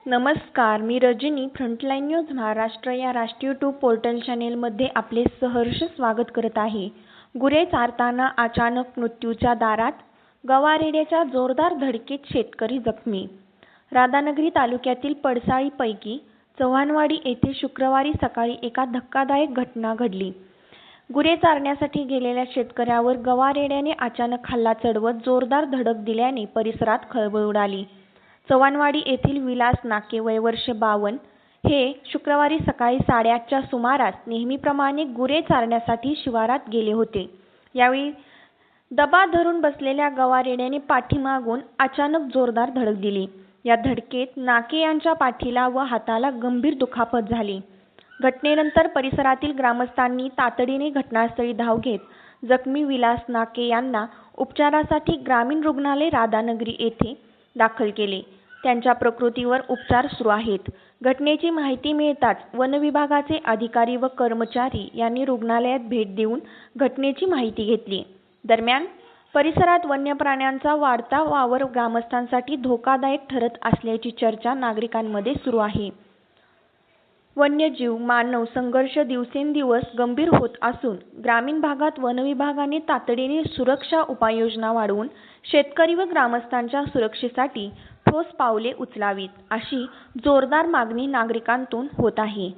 नमस्कार, मी Rajani. Frontline news Maharashtra या राष्ट्रीय यूट्यूब पोर्टल चॅनेलमध्ये आपले सहर्ष स्वागत करत आहे. गुरे चारताना अचानक मृत्यूच्या दारात, गवारेड्याच्या जोरदार धडकेत शेतकरी जखमी. राधानगरी तालुक्यातील पडसाळीपैकी चव्हाणवाडी येथे शुक्रवारी सकाळी एका धक्कादायक घटना घडली. गुरे चारण्यासाठी गेलेल्या शेतकऱ्यावर गवारेड्याने अचानक हल्ला चढवत जोरदार धडक दिल्याने परिसरात खळबळ उडाली. चव्हाणवाडी येथील विलास नाके वय वर्ष 52 हे शुक्रवारी सकाळी 8:30च्या सुमारास नेहमीप्रमाणे गुरे चारण्यासाठी शिवारात गेले होते. यावेळी दबा धरून बसलेल्या गवारेड्याने पाठीमागून अचानक जोरदार धडक दिली. या धडकेत नाके यांच्या पाठीला व हाताला गंभीर दुखापत झाली. घटनेनंतर परिसरातील ग्रामस्थांनी तातडीने घटनास्थळी धाव घेत जखमी विलास नाके यांना उपचारासाठी ग्रामीण रुग्णालय राधानगरी येथे दाखल केले. त्यांच्या प्रकृतीवर उपचार सुरू आहेत. घटनेची माहिती मिळताच वन विभागाचे अधिकारी व कर्मचारी यांनी रुग्णालयात भेट देऊन घटनेची माहिती घेतली. दरम्यान परिसरात वन्य प्राण्यांचा वाढता वावर ग्रामस्थांसाठी धोकादायक ठरत असल्याची चर्चा नागरिकांमध्ये सुरू आहे. वन्यजीव मानव संघर्ष दिवसेंदिवस गंभीर होत असून ग्रामीण भागात वन विभागाने तातडीने सुरक्षा उपाययोजना वाढवून शेतकरी व ग्रामस्थांच्या सुरक्षेसाठी ठोस पावले उचलावीत, अशी जोरदार मागणी नागरिकांतून होत आहे.